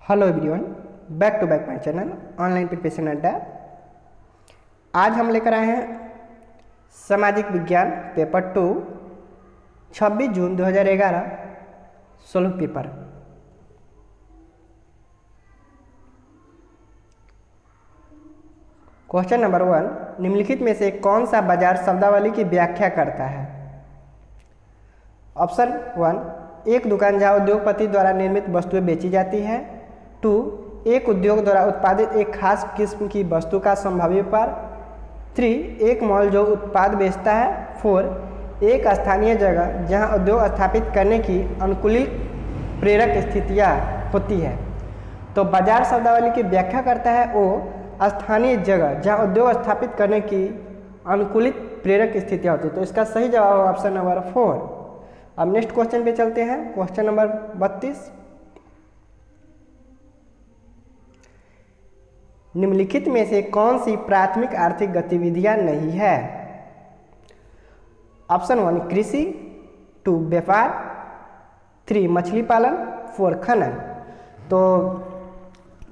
Hello everyone, back to back my channel online preparation अड्डा। आज हम लेकर आए हैं सामाजिक विज्ञान paper 2 26 June 2011 solve paper. Question number 1, निम्नलिखित में से कौन सा बाजार शब्दावली की व्याख्या करता है? ऑप्शन 1, एक दुकान जहां उद्योगपति द्वारा निर्मित वस्तुएं बेची जाती है। 2, एक उद्योग द्वारा उत्पादित एक खास किस्म की वस्तु का संभावित व्यापार। 3, एक मॉल जो उत्पाद बेचता है। 4, एक स्थानीय जगह जहां उद्योग स्थापित करने की अनुकूलित प्रेरक स्थितियां होती है। तो बाजार शब्दावली की व्याख्या करता है वो स्थानीय जगह जहां उद्योग स्थापित करने की अनुकूलित प्रेरक स्थितियां होती है। तो इसका सही जवाब है ऑप्शन नंबर 4। अब नेक्स्ट क्वेश्चन पे चलते हैं। क्वेश्चन नंबर 32, निम्नलिखित में से कौन सी प्राथमिक आर्थिक गतिविधियां नहीं है? ऑप्शन 1, कृषि। 2, व्यापार। 3, मछली पालन। 4, खनन। तो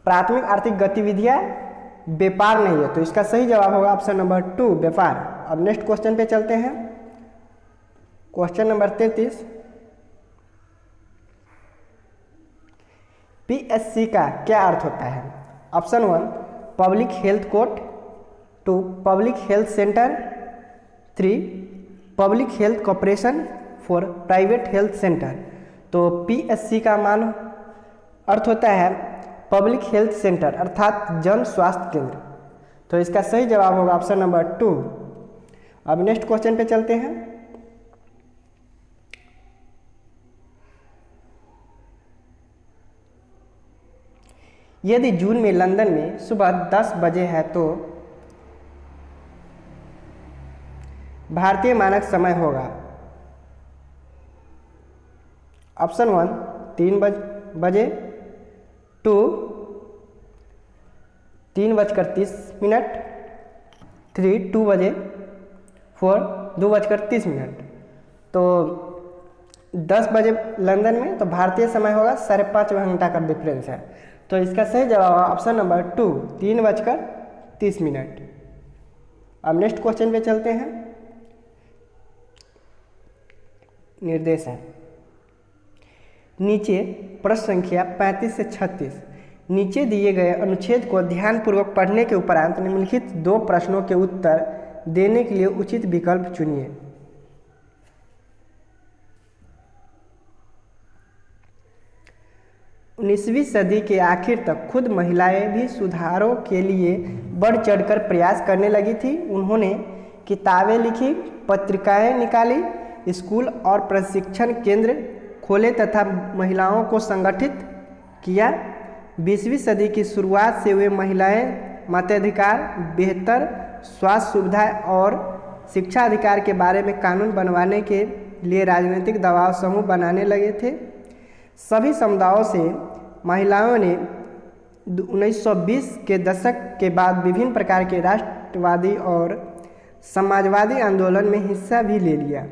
प्राथमिक आर्थिक गतिविधियां व्यापार नहीं है, तो इसका सही जवाब होगा ऑप्शन नंबर 2, व्यापार। अब नेक्स्ट क्वेश्चन पे चलते हैं। क्वेश्चन नंबर 33, पीएससी का क्या अर्थ होता है? Option 1, public health court. 2, public health centre. 3, public health corporation. 4, private health centre. तो पीएससी का मान अर्थ होता है पब्लिक हेल्थ सेंटर अर्थात जन स्वास्थ्य केंद्र। तो इसका सही जवाब होगा ऑप्शन नंबर 2। अब नेक्स्ट क्वेश्चन पे चलते हैं। यदि जून में लंदन में सुबह 10 बजे है तो भारतीय मानक समय होगा। ऑप्शन 1, 3 बजे। 2, 3:30। 3, 2 बजे। 4, 2:30। तो 10 बजे लंदन में, तो भारतीय समय होगा 5.5 घंटा का डिफरेंस है। तो इसका सही जवाब है ऑप्शन नंबर 2, 3:30। अब नेक्स्ट क्वेश्चन पे चलते हैं। निर्देश है नीचे प्रश्न संख्या 35 से 36। नीचे दिए गए अनुच्छेद को ध्यानपूर्वक पढ़ने के उपरांत निम्नलिखित 2 प्रश्नों के उत्तर देने के लिए उचित विकल्प चुनिए। उन्नीसवीं सदी के आखिर तक खुद महिलाएं भी सुधारों के लिए बढ़ चढ़कर प्रयास करने लगी थी। उन्होंने किताबें लिखी, पत्रिकाएं निकाली, स्कूल और प्रशिक्षण केंद्र खोले तथा महिलाओं को संगठित किया। 20वीं सदी की शुरुआत से वे महिलाएं मताधिकार, बेहतर स्वास्थ्य सुविधाएं और शिक्षा अधिकार के बारे में कानून बनवाने के लिए राजनीतिक दबाव समूह बनाने लगे थे। सभी समुदायों से महिलाओं ने 1920 के दशक के बाद विभिन्न प्रकार के राष्ट्रवादी और समाजवादी आंदोलन में हिस्सा भी ले लिया।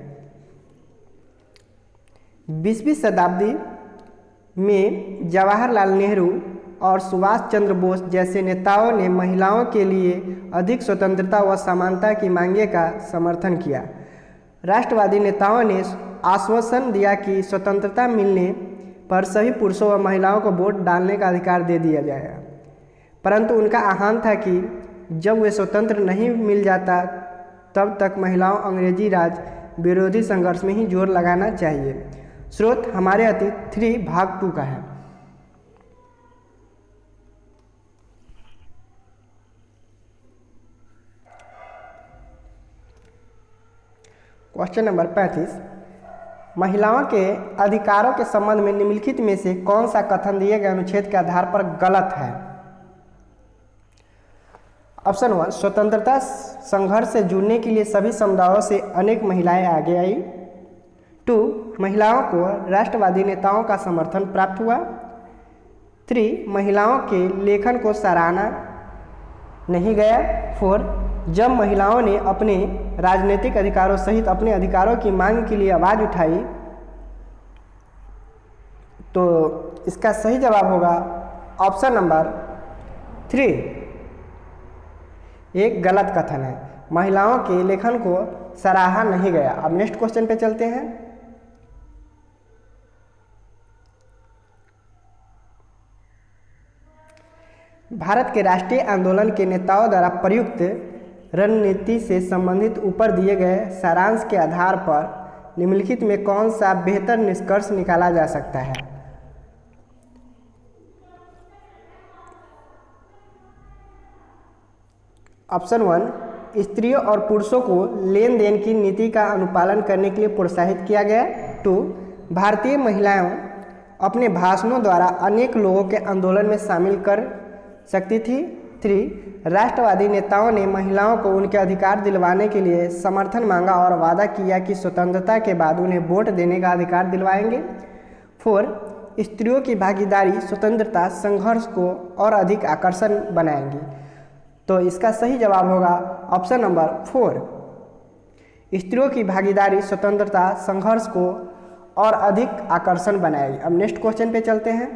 20वीं शताब्दी में जवाहरलाल नेहरू और सुभाष चंद्र बोस जैसे नेताओं ने महिलाओं के लिए अधिक स्वतंत्रता व समानता की मांगे का समर्थन किया। राष्ट्रवादी नेताओं ने आश्वासन दिया कि स्वतंत्रता मिलने पर सभी पुरुषों व महिलाओं को वोट डालने का अधिकार दे दिया जाएगा, परंतु उनका आह्वान था कि जब वे स्वतंत्र नहीं मिल जाता तब तक महिलाओं अंग्रेजी राज विरोधी संघर्ष में ही जोर लगाना चाहिए। स्रोत हमारे अतीत 3 भाग 2 का है। क्वेश्चन नंबर 35, महिलाओं के अधिकारों के संबंध में निम्नलिखित में से कौन सा कथन दिए गए अनुच्छेद के आधार पर गलत है? ऑप्शन 1, स्वतंत्रता संघर्ष से जुड़ने के लिए सभी समुदायों से अनेक महिलाएं आगे आई। 2, महिलाओं को राष्ट्रवादी नेताओं का समर्थन प्राप्त हुआ। 3, महिलाओं के लेखन को सराहना नहीं गया। 4, जब महिलाओं ने अपने राजनीतिक अधिकारों सहित अपने अधिकारों की मांग के लिए आवाज़ उठाई तो इसका सही जवाब होगा ऑप्शन नंबर 3 एक गलत कथन है। महिलाओं के लेखन को सराहा नहीं गया। अब नेक्स्ट क्वेश्चन पे चलते हैं। भारत के राष्ट्रीय आंदोलन के नेताओं द्वारा प्रयुक्त रणनीति से संबंधित ऊपर दिए गए सारांश के आधार पर निम्नलिखित में कौन सा बेहतर निष्कर्ष निकाला जा सकता है? ऑप्शन 1 स्त्रियों और पुरुषों को लेन देन की नीति का अनुपालन करने के लिए प्रोत्साहित किया गया। 2 भारतीय महिलाएं अपने भाषणों द्वारा अनेक लोगों के आंदोलन में शामिल कर सकती थी। 3 राष्ट्रवादी नेताओं ने महिलाओं को उनके अधिकार दिलवाने के लिए समर्थन मांगा और वादा किया कि स्वतंत्रता के बाद उन्हें वोट देने का अधिकार दिलवाएंगे। 4 स्त्रियों की भागीदारी स्वतंत्रता संघर्ष को और अधिक आकर्षक बनाएंगी। तो इसका सही जवाब होगा ऑप्शन नंबर 4 स्त्रियों की भागीदारी स्वतंत्रता संघर्ष को और अधिक आकर्षण बनाएगी। अब नेक्स्ट क्वेश्चन पे चलते हैं।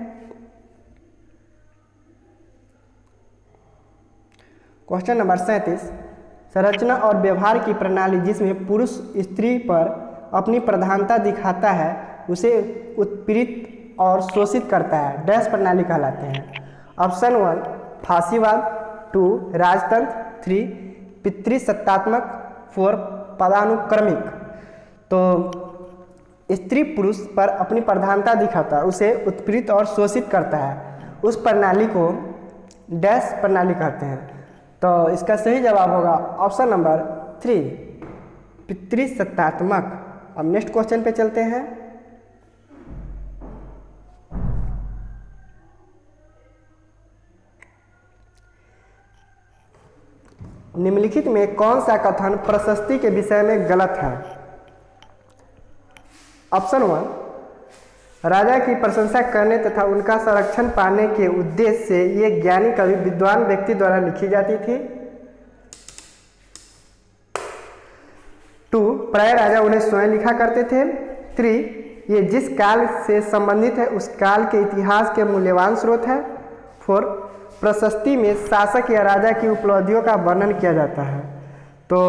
क्वेश्चन नंबर 37 संरचना और व्यवहार की प्रणाली जिसमें पुरुष स्त्री पर अपनी प्रधानता दिखाता है उसे उत्पीड़ित और शोषित करता है डैश प्रणाली कहलाते हैं। ऑप्शन 1 फांसीवाद। 2 राजतंत्र। 3 पितृसत्तात्मक। 4 पदानुक्रमिक। तो स्त्री पुरुष पर अपनी प्रधानता दिखाता है उसे उत्पीड़ित और शोषित करता है उस प्रणाली को डैश प्रणाली कहते हैं। तो इसका सही जवाब होगा ऑप्शन नंबर 3 पितृसत्तात्मक। अब नेक्स्ट क्वेश्चन पे चलते हैं। निम्नलिखित में कौन सा कथन प्रशस्ति के विषय में गलत है? ऑप्शन 1 राजा की प्रशंसा करने तथा उनका संरक्षण पाने के उद्देश्य से ये ज्ञानी कवि विद्वान व्यक्ति द्वारा लिखी जाती थी। 2 प्राय राजा उन्हें स्वयं लिखा करते थे। 3 ये जिस काल से संबंधित है उस काल के इतिहास के मूल्यवान स्रोत है। 4 प्रशस्ति में शासक या राजा की उपलब्धियों का वर्णन किया जाता है। तो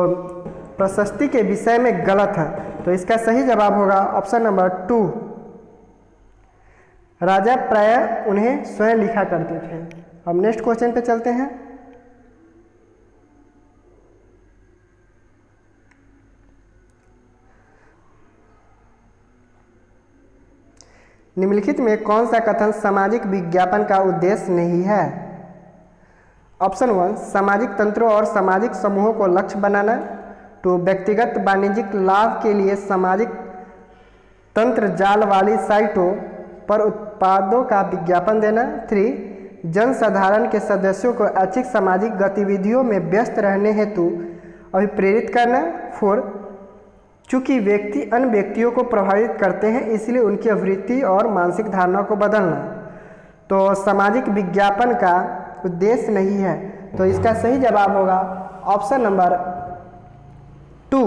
प्रशस्ति के विषय में गलत है तो इसका सही जवाब होगा ऑप्शन नंबर 2 राजा प्राय उन्हें स्वयं लिखा करते थे। अब नेक्स्ट क्वेश्चन पे चलते हैं। निम्नलिखित में कौन सा कथन सामाजिक विज्ञापन का उद्देश्य नहीं है? ऑप्शन 1 सामाजिक तंत्रों और सामाजिक समूहों को लक्ष्य बनाना। 2 व्यक्तिगत वाणिज्यिक लाभ के लिए सामाजिक तंत्र जाल वाली साइटों पर उत्पादों का विज्ञापन देना। 3 जनसाधारण के सदस्यों को ऐच्छिक सामाजिक गतिविधियों में व्यस्त रहने हेतु अभिप्रेरित करना। 4 चूँकि व्यक्ति अन्य व्यक्तियों को प्रभावित करते हैं इसलिए उनकी आवृत्ति और मानसिक धारणा को बदलना। तो सामाजिक विज्ञापन का उद्देश्य नहीं है तो इसका सही जवाब होगा ऑप्शन नंबर 2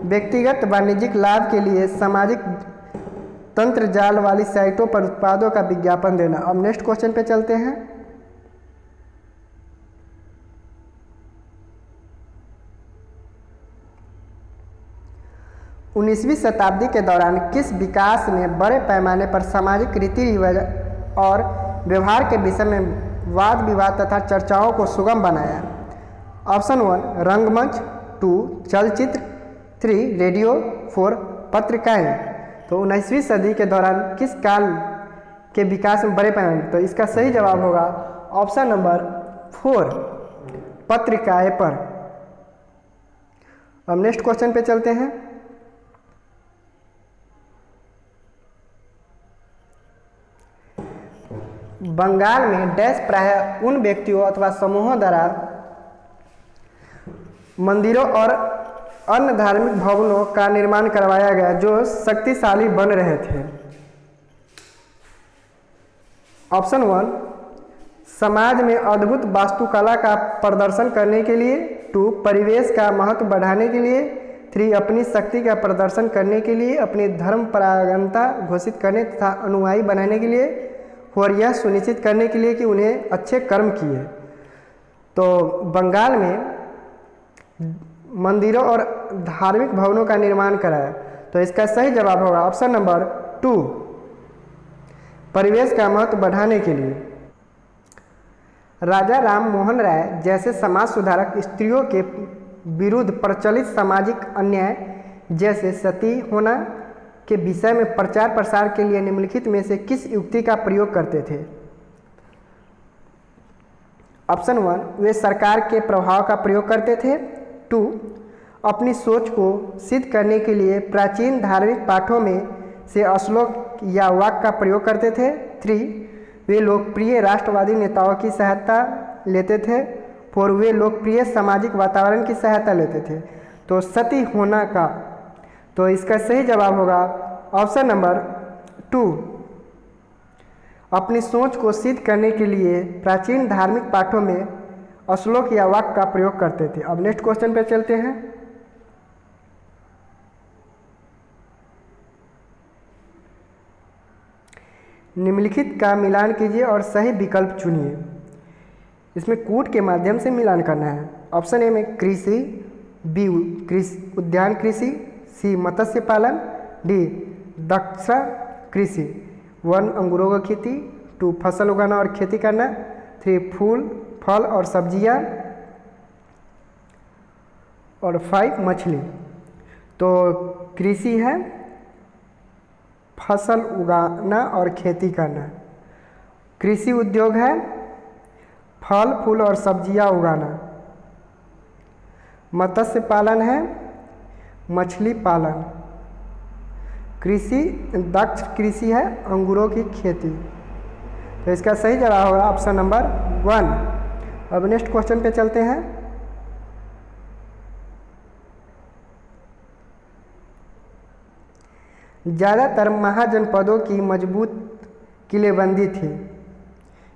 व्यक्तिगत वाणिज्यिक लाभ के लिए सामाजिक तंत्र जाल वाली साइटों पर उत्पादों का विज्ञापन देना। अब नेक्स्ट क्वेश्चन पे चलते हैं। उन्नीसवीं शताब्दी के दौरान किस विकास ने बड़े पैमाने पर सामाजिक रीति रिवाज और व्यवहार के विषय में वाद विवाद तथा चर्चाओं को सुगम बनाया? ऑप्शन 1 रंगमंच। 2 चलचित्र। 3 रेडियो। 4 पत्रिकाएं। तो 19वीं सदी के दौरान किस काल के विकास में बड़े पैमाने तो इसका सही जवाब होगा ऑप्शन नंबर 4 पत्रिकाएं पर। अब नेक्स्ट क्वेश्चन पे चलते हैं। बंगाल में डैश प्रायः उन व्यक्तियों अथवा समूहों द्वारा मंदिरों और अन्य धार्मिक भवनों का निर्माण करवाया गया जो शक्तिशाली बन रहे थे। ऑप्शन 1 समाज में अद्भुत वास्तुकला का प्रदर्शन करने के लिए। 2 परिवेश का महत्व बढ़ाने के लिए। 3 अपनी शक्ति का प्रदर्शन करने के लिए, अपनी धर्मपरायणता घोषित करने तथा अनुयायी बनाने के लिए। और यह सुनिश्चित करने के लिए कि उन्हें अच्छे कर्म किए। तो बंगाल में मंदिरों और धार्मिक भवनों का निर्माण कराया। तो इसका सही जवाब होगा ऑप्शन नंबर 2, परिवेश का महत्व बढ़ाने के लिए। राजा राम मोहन राय जैसे समाज सुधारक स्त्रियों के विरुद्ध प्रचलित सामाजिक अन्याय जैसे सती होना के विषय में प्रचार प्रसार के लिए निम्नलिखित में से किस युक्ति का प्रयोग करते थे? ऑप्शन 1, वे सरकार के प्रभाव का प्रयोग करते थे। 2, अपनी सोच को सिद्ध करने के लिए प्राचीन धार्मिक पाठों में से श्लोक या वाक्य का प्रयोग करते थे। 3, वे लोकप्रिय राष्ट्रवादी नेताओं की सहायता लेते थे। 4, वे लोकप्रिय सामाजिक वातावरण की सहायता लेते थे। तो सती होना का, तो इसका सही जवाब होगा ऑप्शन नंबर 2, अपनी सोच को सिद्ध करने के लिए प्राचीन धार्मिक पाठों में श्लोक या वाक्य का प्रयोग करते थे। अब नेक्स्ट क्वेश्चन पे चलते हैं। निम्नलिखित का मिलान कीजिए और सही विकल्प चुनिए। इसमें कूट के माध्यम से मिलान करना है। ऑप्शन ए में कृषि, बी उद्यान कृषि, सी मत्स्य पालन, डी दक्ष कृषि। 1 अंगूरों का खेती, 2 फसल उगाना और खेती करना, 3 फूल फल और सब्जियां, और 5 मछली। तो कृषि है फसल उगाना और खेती करना, कृषि उद्योग है फल फूल और सब्जियां उगाना, मत्स्य पालन है मछली पालन, कृषि दक्ष कृषि है अंगूरों की खेती। तो इसका सही जवाब होगा ऑप्शन नंबर 1। अब नेक्स्ट क्वेश्चन पे चलते हैं। ज़्यादातर महाजनपदों की मजबूत किलेबंदी थी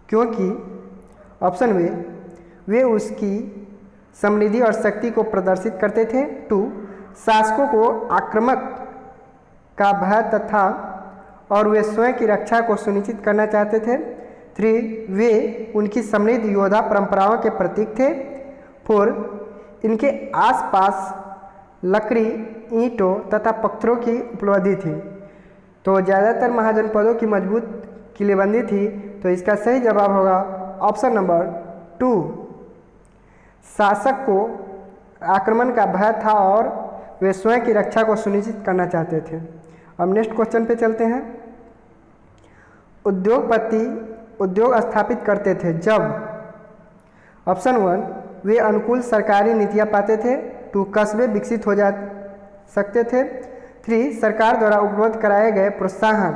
क्योंकि ऑप्शन वे उसकी समृद्धि और शक्ति को प्रदर्शित करते थे। 2, शासकों को आक्रामक का भय तथा और वे स्वयं की रक्षा को सुनिश्चित करना चाहते थे। 3, वे उनकी समृद्ध योद्धा परंपराओं के प्रतीक थे। 4, इनके आसपास लकड़ी ईंटों तथा पत्थरों की उपलब्धि थी। तो ज़्यादातर महाजनपदों की मजबूत किलेबंदी थी। तो इसका सही जवाब होगा ऑप्शन नंबर 2, शासक को आक्रमण का भय था और वे स्वयं की रक्षा को सुनिश्चित करना चाहते थे। अब नेक्स्ट क्वेश्चन पे चलते हैं। उद्योगपति उद्योग स्थापित करते थे जब ऑप्शन 1, वे अनुकूल सरकारी नीतियां पाते थे। 2, कस्बे विकसित हो जा सकते थे। 3, सरकार द्वारा उपलब्ध कराए गए प्रोत्साहन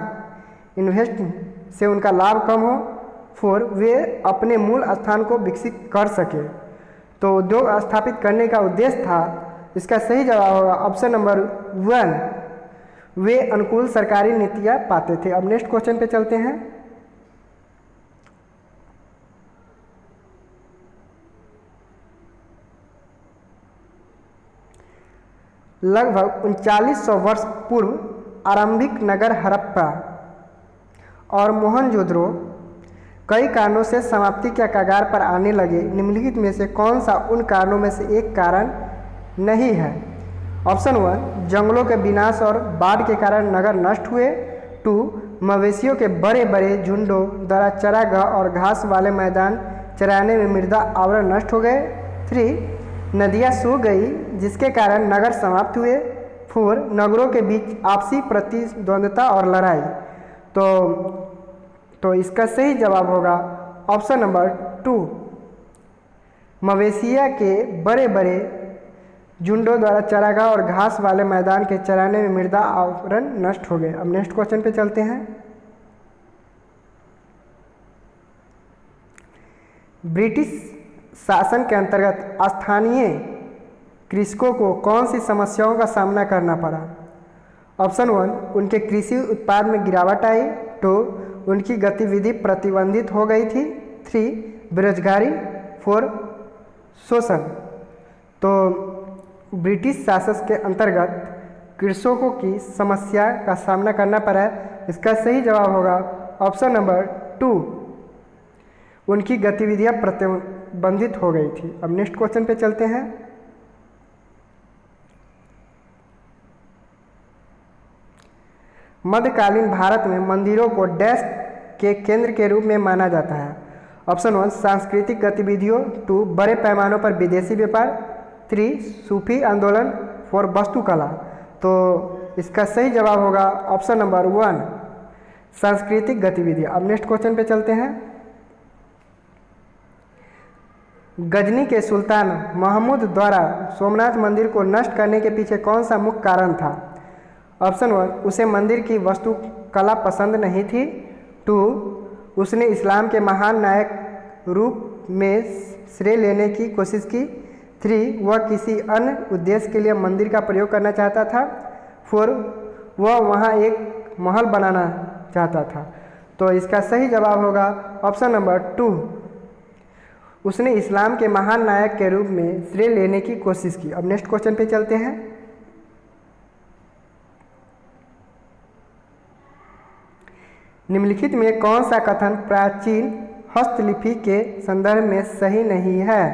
इन्वेस्ट से उनका लाभ कम हो। 4, वे अपने मूल स्थान को विकसित कर सके। तो उद्योग स्थापित करने का उद्देश्य था। इसका सही जवाब होगा ऑप्शन नंबर 1, वे अनुकूल सरकारी नीतियां पाते थे। अब नेक्स्ट क्वेश्चन पे चलते हैं। लगभग 3900 वर्ष पूर्व आरंभिक नगर हड़प्पा और मोहनजोदड़ो कई कारणों से समाप्ति के कगार पर आने लगे। निम्नलिखित में से कौन सा उन कारणों में से एक कारण नहीं है? ऑप्शन 1, जंगलों के विनाश और बाढ़ के कारण नगर नष्ट हुए। 2, मवेशियों के बड़े बड़े झुंडों द्वारा चरागाह और घास वाले मैदान चराने में मृदा आवरण नष्ट हो गए। 3, नदियाँ सूख गई जिसके कारण नगर समाप्त हुए। 4, नगरों के बीच आपसी प्रतिद्वंद्विता और लड़ाई। तो इसका सही जवाब होगा ऑप्शन नंबर 2, मवेशिया के बड़े बड़े झुंडों द्वारा चरागाह और घास वाले मैदान के चराने में मृदा आवरण नष्ट हो गए। अब नेक्स्ट क्वेश्चन पे चलते हैं। ब्रिटिश शासन के अंतर्गत स्थानीय कृषकों को कौन सी समस्याओं का सामना करना पड़ा? ऑप्शन 1, उनके कृषि उत्पाद में गिरावट आई। 2, उनकी गतिविधि प्रतिबंधित हो गई थी। 3, बेरोजगारी। 4, शोषण। तो ब्रिटिश शासन के अंतर्गत कृषकों की समस्या का सामना करना पड़ा। इसका सही जवाब होगा ऑप्शन नंबर 2 उनकी गतिविधियां प्रतिबंधित हो गई थी। अब नेक्स्ट क्वेश्चन पे चलते हैं। मध्यकालीन भारत में मंदिरों को डैश के केंद्र के रूप में माना जाता है। ऑप्शन 1 सांस्कृतिक गतिविधियों, 2 बड़े पैमानों पर विदेशी व्यापार, 3 सूफी आंदोलन, 4 वास्तुकला। तो इसका सही जवाब होगा ऑप्शन नंबर 1 सांस्कृतिक गतिविधि। अब नेक्स्ट क्वेश्चन पे चलते हैं। गजनी के सुल्तान महमूद द्वारा सोमनाथ मंदिर को नष्ट करने के पीछे कौन सा मुख्य कारण था? ऑप्शन 1 उसे मंदिर की वास्तुकला पसंद नहीं थी, 2 उसने इस्लाम के महान नायक रूप में श्रेय लेने की कोशिश की, 3 वह किसी अन्य उद्देश्य के लिए मंदिर का प्रयोग करना चाहता था, 4 वह वहाँ एक महल बनाना चाहता था। तो इसका सही जवाब होगा ऑप्शन नंबर 2 उसने इस्लाम के महान नायक के रूप में श्रेय लेने की कोशिश की। अब नेक्स्ट क्वेश्चन पे चलते हैं। निम्नलिखित में कौन सा कथन प्राचीन हस्तलिपि के संदर्भ में सही नहीं है?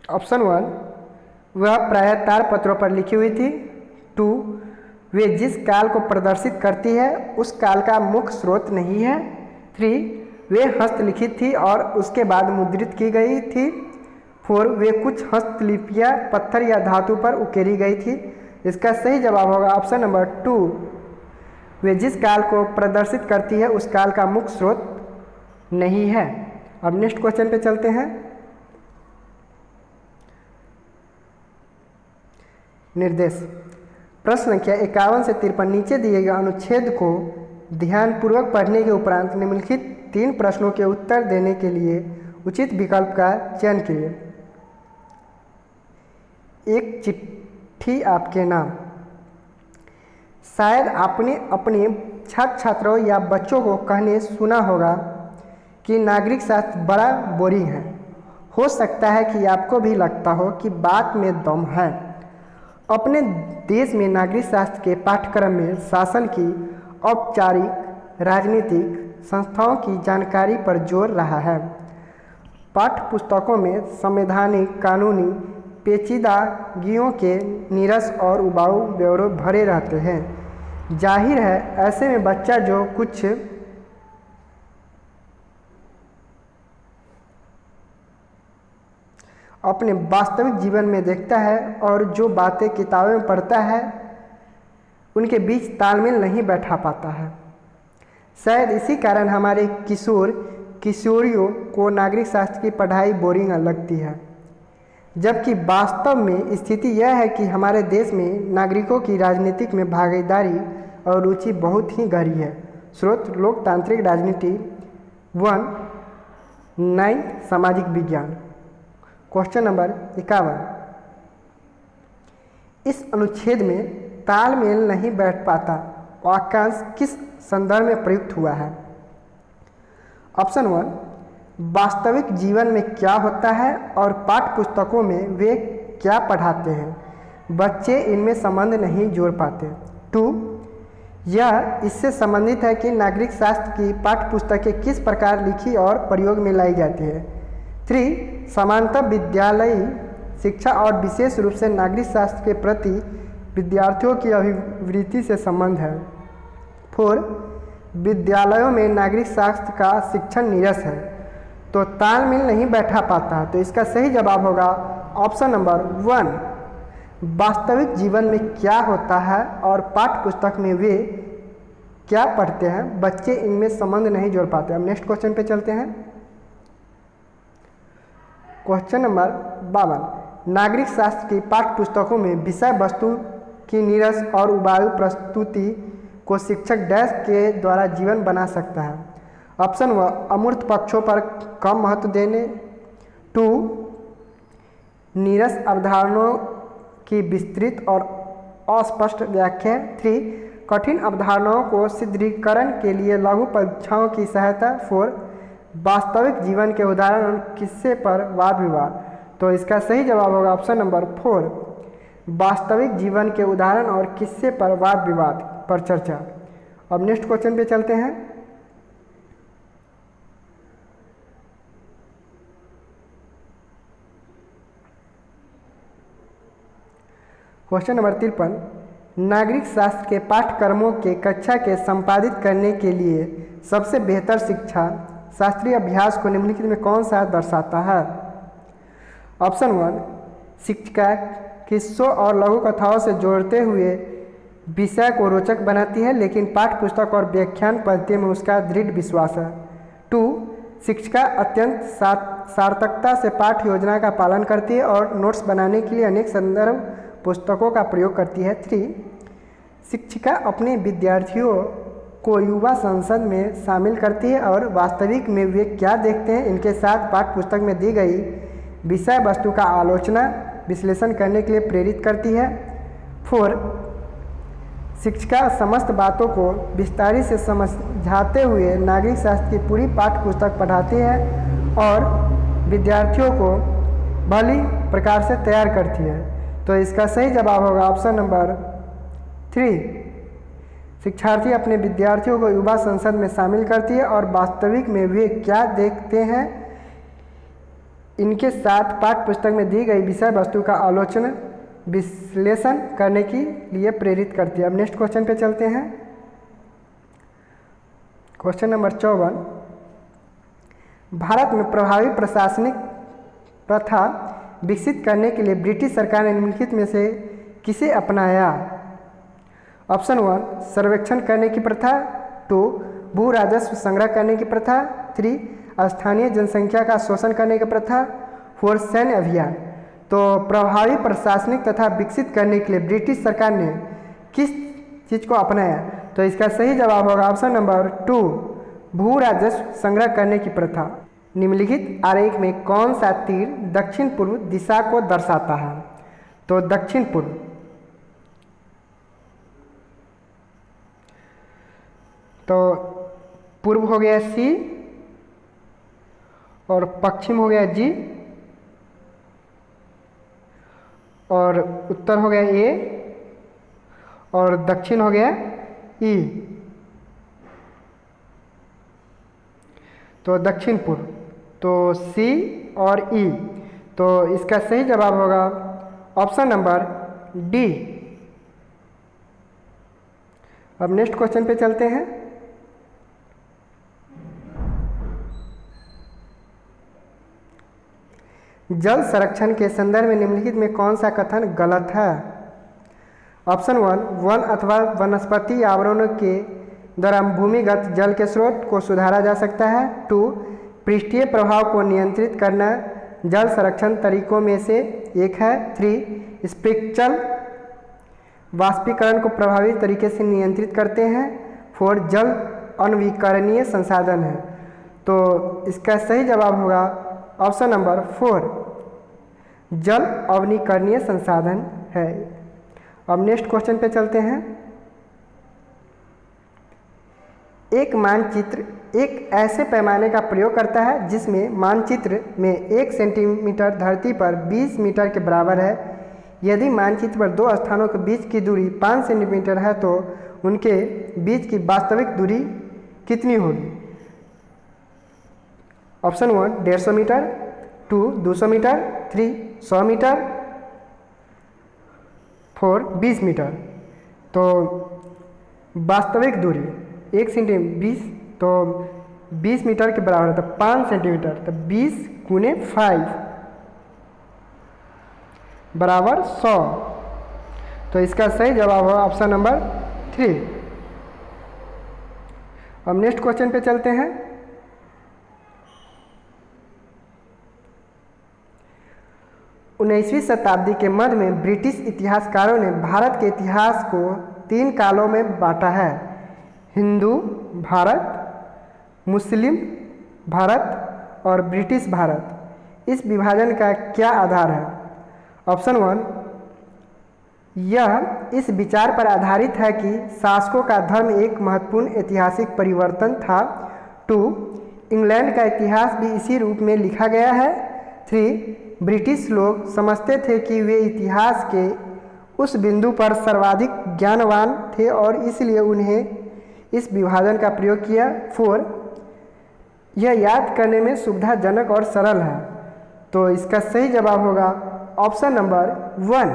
ऑप्शन 1 वह प्रायः ताड़पत्रों पर लिखी हुई थी, 2 वे जिस काल को प्रदर्शित करती है उस काल का मुख्य स्रोत नहीं है, 3 वे हस्तलिखित थी और उसके बाद मुद्रित की गई थी, 4 वे कुछ हस्तलिपियाँ पत्थर या धातु पर उकेरी गई थी। इसका सही जवाब होगा ऑप्शन नंबर 2 वे जिस काल को प्रदर्शित करती है उस काल का मुख्य स्रोत नहीं है। अब नेक्स्ट क्वेश्चन पे चलते हैं। निर्देश प्रश्न संख्या 51 से 53 नीचे दिए गए अनुच्छेद को ध्यानपूर्वक पढ़ने के उपरांत निम्नलिखित 3 प्रश्नों के उत्तर देने के लिए उचित विकल्प का चयन कीजिए। एक चिट्ठी आपके नाम। शायद आपने अपने छात्र छात्राओं या बच्चों को कहने सुना होगा कि नागरिक शास्त्र बड़ा बोरिंग है। हो सकता है कि आपको भी लगता हो कि बात में दम है। अपने देश में नागरिक शास्त्र के पाठ्यक्रम में शासन की औपचारिक राजनीतिक संस्थाओं की जानकारी पर जोर रहा है। पाठ्य पुस्तकों में संवैधानिक कानूनी पेचीदगियों के नीरस और उबाऊ ब्यौरे भरे रहते हैं। जाहिर है ऐसे में बच्चा जो कुछ अपने वास्तविक जीवन में देखता है और जो बातें किताबों में पढ़ता है उनके बीच तालमेल नहीं बैठा पाता है। शायद इसी कारण हमारे किशोर किशोरियों को नागरिक शास्त्र की पढ़ाई बोरिंग लगती है, जबकि वास्तव में स्थिति यह है कि हमारे देश में नागरिकों की राजनीतिक में भागीदारी और रुचि बहुत ही गहरी है। स्रोत लोकतांत्रिक राजनीति 1 सामाजिक विज्ञान। क्वेश्चन नंबर 51 इस अनुच्छेद में तालमेल नहीं बैठ पाता वाक्यांश किस संदर्भ में प्रयुक्त हुआ है? ऑप्शन 1 वास्तविक जीवन में क्या होता है और पाठ्य पुस्तकों में वे क्या पढ़ाते हैं, बच्चे इनमें संबंध नहीं जोड़ पाते। 2 यह इससे संबंधित है कि नागरिक शास्त्र की पाठ्य पुस्तकें किस प्रकार लिखी और प्रयोग में लाई जाती है। 3 सामान्यतः विद्यालयी शिक्षा और विशेष रूप से नागरिक शास्त्र के प्रति विद्यार्थियों की अभिवृत्ति से संबंध है। 4 विद्यालयों में नागरिक शास्त्र का शिक्षण नीरस है, तो तालमेल नहीं बैठा पाता। तो इसका सही जवाब होगा ऑप्शन नंबर 1 वास्तविक जीवन में क्या होता है और पाठ्य पुस्तक में वे क्या पढ़ते हैं, बच्चे इनमें संबंध नहीं जोड़ पाते। अब नेक्स्ट क्वेश्चन पे चलते हैं। क्वेश्चन नंबर 52 नागरिक शास्त्र की पाठ्य पुस्तकों में विषय वस्तु की नीरस और उबाऊ प्रस्तुति को शिक्षक डैश के द्वारा जीवन बना सकता है। ऑप्शन 1 अमूर्त पक्षों पर कम महत्व देने, 2 नीरस अवधारणाओं की विस्तृत और अस्पष्ट व्याख्या, 3 कठिन अवधारणाओं को सुदृढ़ीकरण के लिए लघु परीक्षाओं की सहायता, 4 वास्तविक जीवन के उदाहरण और किस्से पर वाद विवाद। तो इसका सही जवाब होगा ऑप्शन नंबर 4 वास्तविक जीवन के उदाहरण और किस्से पर वाद विवाद पर चर्चा। अब नेक्स्ट क्वेश्चन पे चलते हैं। क्वेश्चन नंबर 53, नागरिक शास्त्र के पाठ्यक्रमों के कक्षा के संपादित करने के लिए सबसे बेहतर शिक्षा शास्त्रीय अभ्यास को निम्नलिखित में कौन सा दर्शाता है? ऑप्शन 1, शिक्षिका किस्सों और लघु कथाओं से जोड़ते हुए विषय को रोचक बनाती है, लेकिन पाठ्य पुस्तक और व्याख्यान पद्धति में उसका दृढ़ विश्वास है। 2, शिक्षिका अत्यंत सार्थकता से पाठ्य योजना का पालन करती है और नोट्स बनाने के लिए अनेक संदर्भ पुस्तकों का प्रयोग करती है। 3, शिक्षिका अपने विद्यार्थियों को युवा संसद में शामिल करती है और वास्तविक में वे क्या देखते हैं इनके साथ पाठ्य पुस्तक में दी गई विषय वस्तु का आलोचना विश्लेषण करने के लिए प्रेरित करती है। 4, शिक्षिका समस्त बातों को विस्तारित से समझाते हुए नागरिक शास्त्र की पूरी पाठ्य पुस्तक पढ़ाती है और विद्यार्थियों को भली प्रकार से तैयार करती है। तो इसका सही जवाब होगा ऑप्शन नंबर 3, शिक्षार्थी अपने विद्यार्थियों को युवा संसद में शामिल करती है और वास्तविक में वे क्या देखते हैं इनके साथ पाठ्य पुस्तक में दी गई विषय वस्तु का आलोचना विश्लेषण करने के लिए प्रेरित करती है। अब नेक्स्ट क्वेश्चन पे चलते हैं। क्वेश्चन नंबर 54, भारत में प्रभावी प्रशासनिक प्रथा विकसित करने के लिए ब्रिटिश सरकार ने निम्नलिखित में से किसे अपनाया? ऑप्शन 1, सर्वेक्षण करने की प्रथा। 2, भू राजस्व संग्रह करने की प्रथा। 3, स्थानीय जनसंख्या का शोषण करने की प्रथा। 4, सैन्य अभियान। तो प्रभावी प्रशासनिक तथा विकसित करने के लिए ब्रिटिश सरकार ने किस चीज़ को अपनाया? तो इसका सही जवाब होगा ऑप्शन नंबर 2, भू राजस्व संग्रह करने की प्रथा। निम्नलिखित आरेख में कौन सा तीर दक्षिण पूर्व दिशा को दर्शाता है? तो दक्षिण पूर्व। तो पूर्व हो गया C और पश्चिम हो गया G और उत्तर हो गया A और दक्षिण हो गया E। तो दक्षिण पूर्व, तो C और E। तो इसका सही जवाब होगा ऑप्शन नंबर D। अब नेक्स्ट क्वेश्चन पे चलते हैं। जल संरक्षण के संदर्भ में निम्नलिखित में कौन सा कथन गलत है? ऑप्शन 1, वन अथवा वनस्पति आवरणों के द्वारा भूमिगत जल के स्रोत को सुधारा जा सकता है। 2, पृष्ठीय प्रभाव को नियंत्रित करना जल संरक्षण तरीकों में से एक है। 3, स्प्रिंकलर वाष्पीकरण को प्रभावी तरीके से नियंत्रित करते हैं। 4, जल अनवीकरणीय संसाधन है। तो इसका सही जवाब होगा ऑप्शन नंबर 4, जल अवनीकरणीय संसाधन है। अब नेक्स्ट क्वेश्चन पे चलते हैं। एक मानचित्र एक ऐसे पैमाने का प्रयोग करता है जिसमें मानचित्र में 1 सेंटीमीटर धरती पर 20 मीटर के बराबर है। यदि मानचित्र पर दो स्थानों के बीच की दूरी 5 सेंटीमीटर है तो उनके बीच की वास्तविक दूरी कितनी होगी? Option 1, 150 metre. 2, 200 metre. 3, 100 metre. 4, 20 metre. तो वास्तविक दूरी 1 सेंटीमीटर 20, तो 20 मीटर के बराबर है, तो 5 सेंटीमीटर, तो 20 गुने 5 बराबर 100। तो इसका सही जवाब होगा ऑप्शन नंबर 3। अब नेक्स्ट क्वेश्चन पे चलते हैं। उन्नीसवीं शताब्दी के मध्य में ब्रिटिश इतिहासकारों ने भारत के इतिहास को 3 कालों में बांटा है: हिंदू भारत, मुस्लिम भारत और ब्रिटिश भारत। इस विभाजन का क्या आधार है? ऑप्शन 1, यह इस विचार पर आधारित है कि शासकों का धर्म एक महत्वपूर्ण ऐतिहासिक परिवर्तन था। 2, इंग्लैंड का इतिहास भी इसी रूप में लिखा गया है। 3, ब्रिटिश लोग समझते थे कि वे इतिहास के उस बिंदु पर सर्वाधिक ज्ञानवान थे और इसलिए उन्हें इस विभाजन का प्रयोग किया। 4, यह याद करने में सुविधाजनक और सरल है। तो इसका सही जवाब होगा ऑप्शन नंबर 1।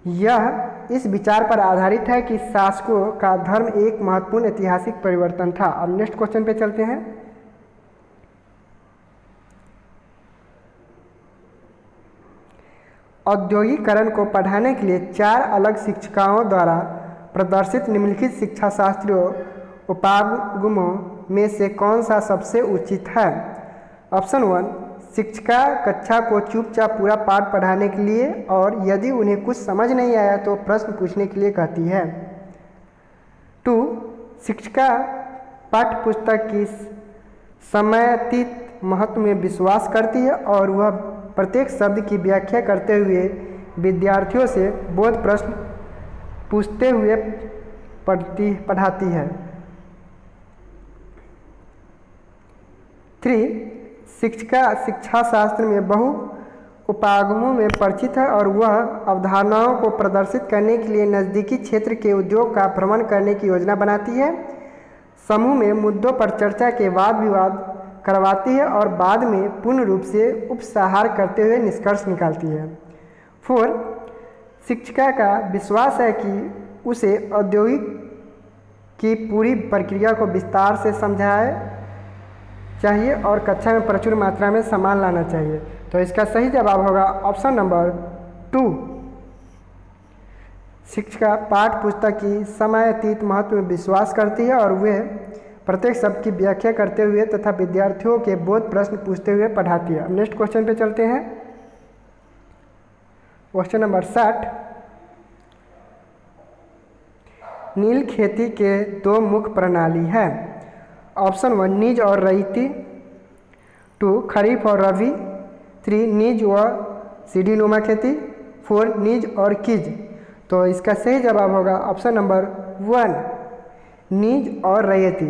यह इस विचार पर आधारित है कि शासकों का धर्म एक महत्वपूर्ण ऐतिहासिक परिवर्तन था। अब नेक्स्ट क्वेश्चन पे चलते हैं। औद्योगिकरण को पढ़ाने के लिए 4 अलग शिक्षिकाओं द्वारा प्रदर्शित निम्नलिखित शिक्षाशास्त्रीय उपागमों में से कौन सा सबसे उचित है? ऑप्शन 1, शिक्षिका कक्षा को चुपचाप पूरा पाठ पढ़ाने के लिए और यदि उन्हें कुछ समझ नहीं आया तो प्रश्न पूछने के लिए कहती है। 2, शिक्षिका पाठ्य पुस्तक की समयातीत महत्व में विश्वास करती है और वह प्रत्येक शब्द की व्याख्या करते हुए विद्यार्थियों से बोध प्रश्न पूछते हुए पढ़ाती है। 3, शिक्षिका शिक्षाशास्त्र में बहु उपागमों में परिचित है और वह अवधारणाओं को प्रदर्शित करने के लिए नज़दीकी क्षेत्र के उद्योग का भ्रमण करने की योजना बनाती है। समूह में मुद्दों पर चर्चा के वाद विवाद करवाती है और बाद में पूर्ण रूप से उपसंहार करते हुए निष्कर्ष निकालती है। 4, शिक्षिका का विश्वास है कि उसे औद्योगिक की पूरी प्रक्रिया को विस्तार से समझाया चाहिए और कक्षा में प्रचुर मात्रा में सामान लाना चाहिए। तो इसका सही जवाब होगा ऑप्शन नंबर 2। शिक्षिका पाठ्य पुस्तक की समयातीत महत्व में विश्वास करती है और वे प्रत्येक शब्द की व्याख्या करते हुए तथा विद्यार्थियों के बोध प्रश्न पूछते हुए पढ़ाती है। अब नेक्स्ट क्वेश्चन पे चलते हैं। Question number 60। नील खेती के 2 मुख्य प्रणाली है। ऑप्शन 1, निज और रईती। 2, खरीफ और रबी। 3, निज व सीढ़ीनुमा खेती। 4, निज और कीज। तो इसका सही जवाब होगा ऑप्शन नंबर 1, निज और रैयती।